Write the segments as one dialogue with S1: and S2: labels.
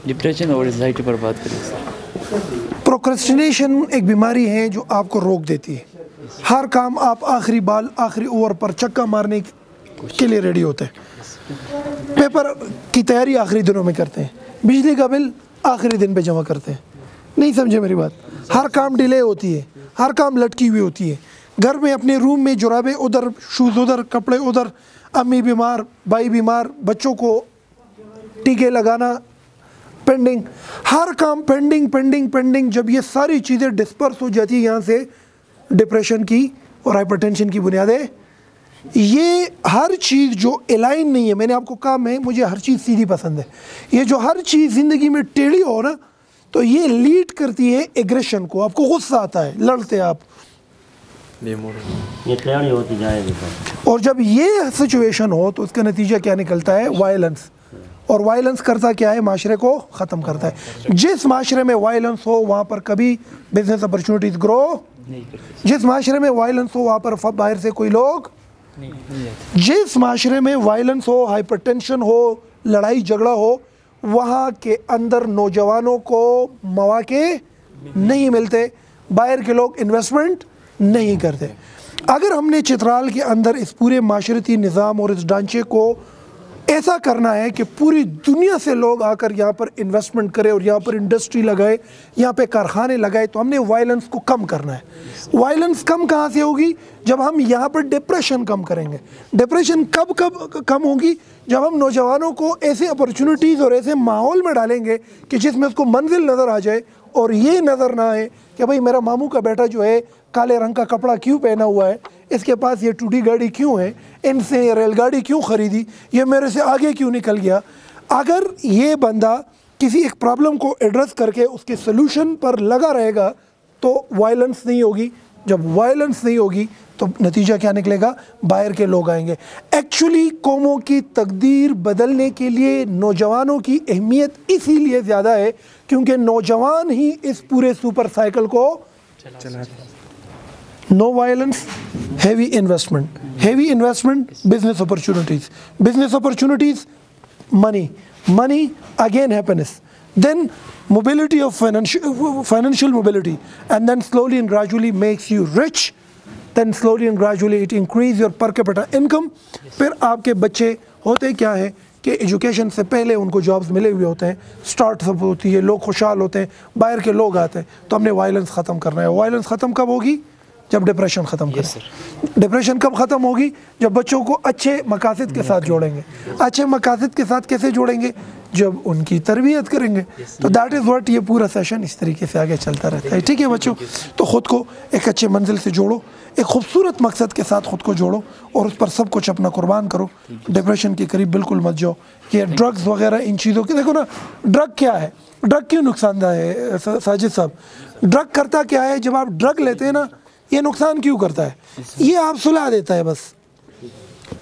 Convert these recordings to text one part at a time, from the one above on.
S1: Depression اور anxiety پر بات کریں.
S2: پروکرسٹینیشن ایک بیماری ہے جو آپ کو روک دیتی ہے. ہر کام آپ آخری اوور پر چکا مارنے کے لیے ریڈی ہوتے ہیں. پیپر کی تیاری آخری دنوں میں کرتے ہیں. بجلی کا بل آخری دن پہ جمع کرتے ہیں. نہیں سمجھے میری بات؟ ہر کام ڈیلے ہوتی ہے, ہر کام لٹکی ہوئی ہوتی ہے. گھر میں اپنے روم میں جرابیں ادھر, شوز ادھر, کپڑے ادھر, امی بیمار, بھائی بیمار, بچوں کو ٹیکے لگانا پینڈنگ, ہر کام پینڈنگ پینڈنگ پینڈنگ. جب یہ ساری چیزیں ڈسپرس ہو جاتی ہیں یہاں سے ڈپریشن کی اور ہائپر ٹینشن کی بنیادیں, یہ ہر چیز جو الائن نہیں ہے. میں نے آپ کو کہا مجھے ہر چیز سیدھی پسند ہے. یہ جو ہر چیز زندگی میں ٹیڑھی ہو نا تو یہ لیڈ کرتی ہے ایگریشن کو. آپ کو غصہ آتا ہے, لڑتے آپ,
S3: یہ ٹیڑھی ہوتی جائے گی.
S2: اور جب یہ سچویشن ہو تو اس کا نتیجہ کیا نکلتا ہے؟ وائلنس. اور وائلنس کرتا کیا ہے؟ معاشرے کو ختم کرتا ہے. جس معاشرے میں وائلنس ہو وہاں پر کبھی بزنس اپرچونٹیز گرو نہیں کرتی. جس معاشرے میں وائلنس ہو وہاں پر باہر سے کوئی لوگ جس معاشرے میں وائلنس ہو, ہائپر ٹینشن ہو, لڑائی جھگڑا ہو, وہاں کے اندر نوجوانوں کو مواقع نہیں ملتے, باہر کے لوگ انویسٹمنٹ نہیں کرتے. اگر ہم نے چترال کے اندر اس پورے معاشرتی نظام اور اس ڈھانچے کو ایسا کرنا ہے کہ پوری دنیا سے لوگ آ کر یہاں پر انویسٹمنٹ کرے اور یہاں پر انڈسٹری لگائے, یہاں پہ کارخانے لگائے, تو ہم نے وائلنس کو کم کرنا ہے. وائلنس کم کہاں سے ہوگی؟ جب ہم یہاں پر ڈپریشن کم کریں گے. ڈپریشن کب کم ہوگی؟ جب ہم نوجوانوں کو ایسے اپرچونٹیز اور ایسے ماحول میں ڈالیں گے کہ جس میں اس کو منزل نظر آ جائے اور یہ نظر نہ آئے کہ بھائی میرا ماموں کا بیٹا جو ہے کالے رنگ کا کپڑا کیوں پہنا ہوا ہے, اس کے پاس یہ ٹوٹی گاڑی کیوں ہے, ان سے یہ ریل گاڑی کیوں خریدی, یہ میرے سے آگے کیوں نکل گیا. اگر یہ بندہ کسی ایک پرابلم کو ایڈریس کر کے اس کے سلوشن پر لگا رہے گا تو وائلنس نہیں ہوگی. جب وائلنس نہیں ہوگی تو نتیجہ کیا نکلے گا؟ باہر کے لوگ آئیں گے. ایکچولی قوموں کی تقدیر بدلنے کے لیے نوجوانوں کی اہمیت اسی لیے زیادہ ہے کیونکہ نوجوان ہی اس پورے سپر سائیکل کو چلاتے ہیں. No violence, heavy investment. Heavy investment, business opportunities. Business opportunities, money. Money, again happiness. Then mobility of financial mobility. And then slowly and gradually makes you rich. Then slowly and gradually it increase your per capita income. پھر آپ کے بچے ہوتے کیا ہے کہ education سے پہلے ان کو جابز ملے ہوئے ہوتے ہیں, سٹارٹ اپ ہوتی ہے, لوگ خوشحال ہوتے ہیں, باہر کے لوگ آتے ہیں. تو ہم نے وائلنس ختم کرنا ہے. وائلنس ختم کب ہوگی؟ جب ڈپریشن ختم کریں. ڈپریشن کب ختم ہوگی؟ جب بچوں کو اچھے مقاصد کے ساتھ جوڑیں گے. اچھے مقاصد کے ساتھ کیسے جوڑیں گے؟ جب ان کی تربیت کریں گے. تو دیٹ از واٹ, یہ پورا سیشن اس طریقے سے آگے چلتا رہتا ہے. ٹھیک ہے بچوں؟ تو خود کو ایک اچھے منزل سے جوڑو, ایک خوبصورت مقصد کے ساتھ خود کو جوڑو اور اس پر سب کچھ اپنا قربان کرو. ڈپریشن کے قریب بالکل مت جاؤ. یہ ڈرگز وغیرہ ان چیزوں کی, دیکھو نا ڈرگ کیا ہے, ڈرگ کیوں نقصان دہ ہے ساجد صاحب؟ ڈرگ کرتا کیا ہے؟ جب آپ ڈرگ لیتے ہیں نا, یہ نقصان کیوں کرتا ہے؟ یہ آپ سلا دیتا ہے بس.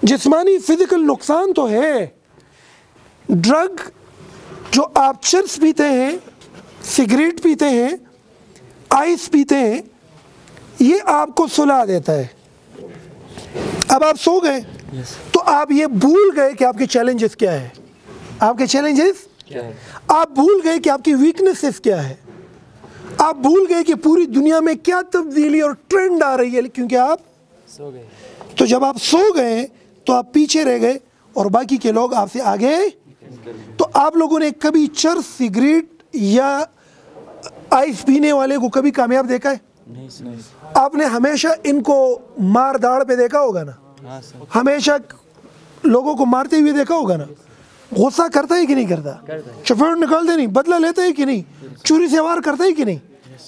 S2: جسمانی فزیکل نقصان تو ہے. ڈرگ جو آپ چرس پیتے ہیں, سگریٹ پیتے ہیں, آئس پیتے ہیں, یہ آپ کو سلا دیتا ہے. اب آپ سو گئے تو آپ یہ بھول گئے کہ آپ کے چیلنجز کیا ہے. آپ کے چیلنجز کیا ہے؟ آپ بھول گئے کہ آپ کی ویکنیسز کیا ہے. آپ بھول گئے کہ پوری دنیا میں کیا تبدیلی اور ٹرینڈ آ رہی ہے کیونکہ آپ سو گئے. تو جب آپ سو گئے تو آپ پیچھے رہ گئے اور باقی کے لوگ آپ سے آگے. تو آپ لوگوں نے کبھی چرس, سگریٹ یا آئس پینے والے کو کبھی کامیاب دیکھا ہے؟ آپ نے ہمیشہ ان کو مار داڑ پہ دیکھا ہوگا نا, ہمیشہ لوگوں کو مارتے ہوئے دیکھا ہوگا نا. غصہ کرتا ہے کہ نہیں کرتا؟ چپیٹ نکالتے نہیں, بدلہ لیتے ہے کہ نہیں, چوری سے وار کرتا ہے کہ نہیں؟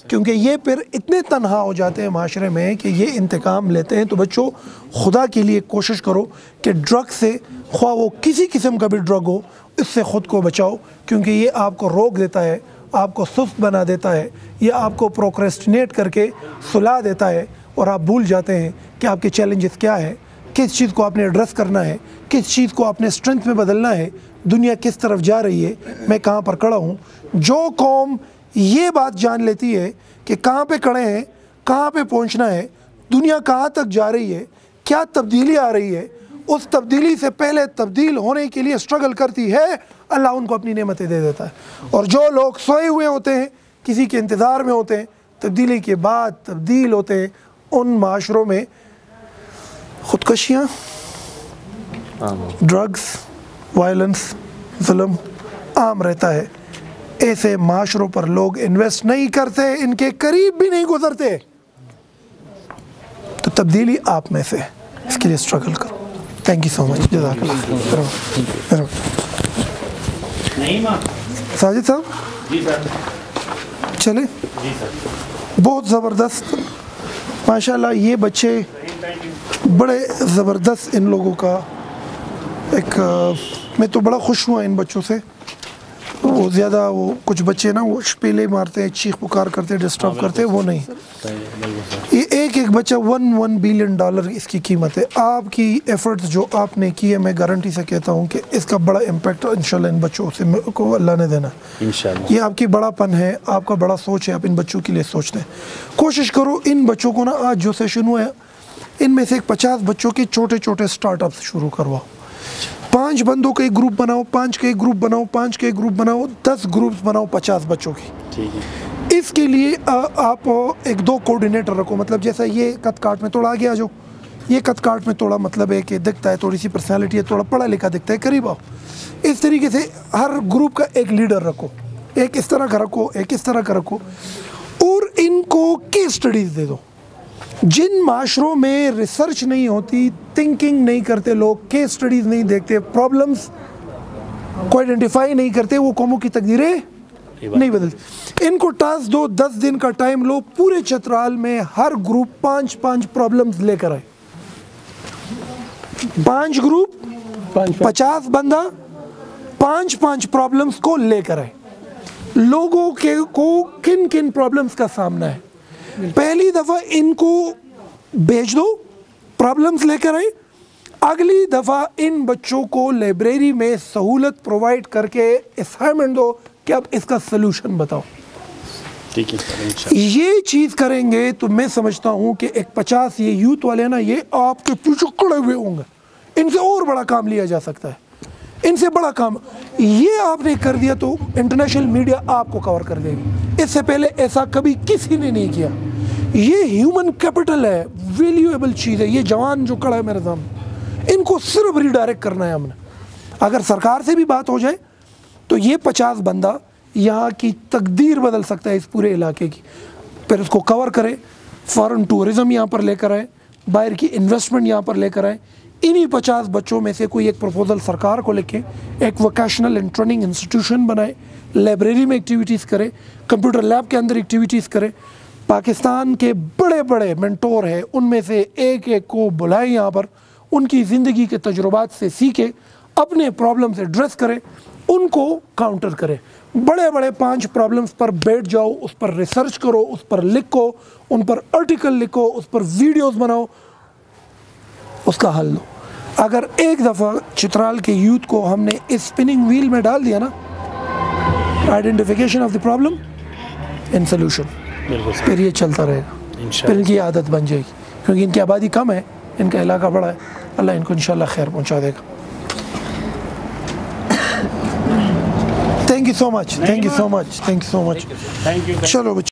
S2: کیونکہ یہ پھر اتنے تنہا ہو جاتے ہیں معاشرے میں کہ یہ انتقام لیتے ہیں. تو بچوں خدا کے لیے کوشش کرو کہ ڈرگ سے, خواہ وہ کسی قسم کا بھی ڈرگ ہو, اس سے خود کو بچاؤ کیونکہ یہ آپ کو روک دیتا ہے, آپ کو سست بنا دیتا ہے, یہ آپ کو پروکریسٹینیٹ کر کے سلا دیتا ہے اور آپ بھول جاتے ہیں کہ آپ کے چیلنجز کیا ہے, کس چیز کو آپ نے ایڈریس کرنا ہے, کس چیز کو آپ نے اسٹرینتھ میں بدلنا ہے, دنیا کس طرف جا رہی ہے, میں کہاں پر کھڑا ہوں. جو قوم یہ بات جان لیتی ہے کہ کہاں پہ کھڑے ہیں, کہاں پہ پہنچنا ہے, دنیا کہاں تک جا رہی ہے, کیا تبدیلی آ رہی ہے, اس تبدیلی سے پہلے تبدیل ہونے کے لیے اسٹرگل کرتی ہے، اللہ ان کو اپنی نعمتیں دے دیتا ہے۔ اور جو لوگ سوئے ہوئے ہوتے ہیں، کسی کے انتظار میں ہوتے ہیں، تبدیلی کے بعد تبدیل ہوتے ہیں، ان معاشروں میں خودکشیاں، ڈرگز، وائلنس، ظلم عام رہتا ہے۔ ایسے معاشروں پر لوگ انویسٹ نہیں کرتے، ان کے قریب بھی نہیں گزرتے۔ تو تبدیلی آپ میں سے ہے، اس کے لیے اسٹرگل کرو۔ تھینک یو سو مچ، جزاک اللہ۔ ساجد صاحب چلے، بہت زبردست ماشاءاللہ، یہ بچے بڑے زبردست، ان لوگوں کا ایک میں تو بڑا خوش ہوا ان بچوں سے۔ وہ زیادہ وہ کچھ بچے نا وہ شپیلے مارتے ہیں، چیخ پکار کرتے، ڈسٹرب کرتے، وہ نہیں۔ یہ ایک بچہ $1 بلین اس کی قیمت ہے۔ آپ کی ایفرٹس جو آپ نے کی ہے، میں گارنٹی سے کہتا ہوں کہ اس کا بڑا امپیکٹ انشاءاللہ ان بچوں سے کو اللہ نے دینا ہے۔ یہ آپ کی بڑا پن ہے، آپ کا بڑا سوچ ہے، آپ ان بچوں کے لیے سوچتے ہیں۔ کوشش کرو ان بچوں کو نا، آج جو سیشن ہوا ہے ان میں سے 50 بچوں کے چھوٹے چھوٹے سٹارٹ اپس شروع کرواؤ۔ 5 بندوں کا ایک گروپ بناؤ، 5 کا ایک گروپ بناؤ، 5 کا ایک گروپ بناؤ، 10 گروپس بناؤ 50 بچوں کی۔ اس کے لیے آپ 1-2 کوآرڈینیٹر رکھو، مطلب جیسا یہ کت کاٹ میں تھوڑا آگے آ جاؤ، یہ کت کاٹ میں تھوڑا مطلب ہے کہ دکھتا ہے، تھوڑی سی پرسنالٹی ہے، تھوڑا پڑھا لکھا دکھتا ہے، قریب آؤ۔ اس طریقے سے ہر گروپ کا ایک لیڈر رکھو، ایک اس طرح کا رکھو، ایک اس طرح کا رکھو، اور ان کو کیس سٹڈیز دے دو۔ جن معاشروں میں ریسرچ نہیں ہوتی، تھنکنگ نہیں کرتے لوگ، کیس سٹڈیز نہیں دیکھتے، پرابلمس کو آئیڈینٹیفائی نہیں کرتے، وہ قوموں کی تقدیریں نہیں بدلتی۔ ان کو ٹاسک دو، 10 دن کا ٹائم لو، پورے چترال میں ہر گروپ 5 پرابلمز لے کر آئے۔ 5 گروپ، 50 بندہ، 5 پرابلمز کو لے کر آئے۔ لوگوں کو کن کن پرابلمز کا سامنا ہے، پہلی دفعہ ان کو بھیج دو، پرابلمز لے کر آئے۔ اگلی دفعہ ان بچوں کو لائبریری میں سہولت پرووائڈ کر کے اسائنمنٹ دو کہ اب اس کا سلوشن بتاؤ۔ یہ چیز کریں گے تو میں سمجھتا ہوں کہ ایک 50 یہ یوتھ والے نا، یہ آپ کے پیچھے کھڑے ہوئے ہوں گے۔ ان سے اور بڑا کام لیا جا سکتا ہے، ان سے بڑا کام یہ آپ نے کر دیا تو انٹرنیشنل میڈیا آپ کو کور کر دے گی۔ اس سے پہلے ایسا کبھی کسی نے نہیں کیا۔ یہ ہیومن کیپٹل ہے، ویلیویبل چیز ہے۔ یہ جوان جو کھڑا ہے میرے سامنے، ان کو صرف ریڈائریکٹ کرنا ہے ہم نے۔ اگر سرکار سے بھی بات ہو جائے تو یہ 50 بندہ یہاں کی تقدیر بدل سکتا ہے اس پورے علاقے کی۔ پھر اس کو کور کرے، فارن ٹورزم یہاں پر لے کر آئے، باہر کی انویسٹمنٹ یہاں پر لے کر آئے۔ انہی 50 بچوں میں سے کوئی ایک پروپوزل سرکار کو لکھے، ایک ووکیشنل اینڈ ٹریننگ انسٹیٹیوشن بنائے، لائبریری میں ایکٹیویٹیز کرے، کمپیوٹر لیب کے اندر ایکٹیویٹیز کرے۔ پاکستان کے بڑے بڑے مینٹور ہیں، ان میں سے ایک ایک کو بلائیں یہاں پر، ان کی زندگی کے تجربات سے سیکھے، اپنے پرابلم سے ایڈریس کرے، ان کو کاؤنٹر کرے۔ بڑے بڑے 5 پرابلمس پر بیٹھ جاؤ، اس پر ریسرچ کرو، اس پر لکھو، ان پر آرٹیکل لکھو، اس پر ویڈیوز بناؤ، اس کا حل دو۔ اگر ایک دفعہ چترال کے یوتھ کو ہم نے اس اسپننگ ویل میں ڈال دیا نا، identification of the problem and solution, پھر یہ چلتا رہے گا، پھر ان کی عادت بن جائے گی، کیونکہ ان کی آبادی کم ہے، ان کا علاقہ بڑا ہے۔ اللہ ان کو انشاءاللہ خیر پہنچا دے گا۔ Thank you so much, thank you so much, thank you so much. چلو بچے۔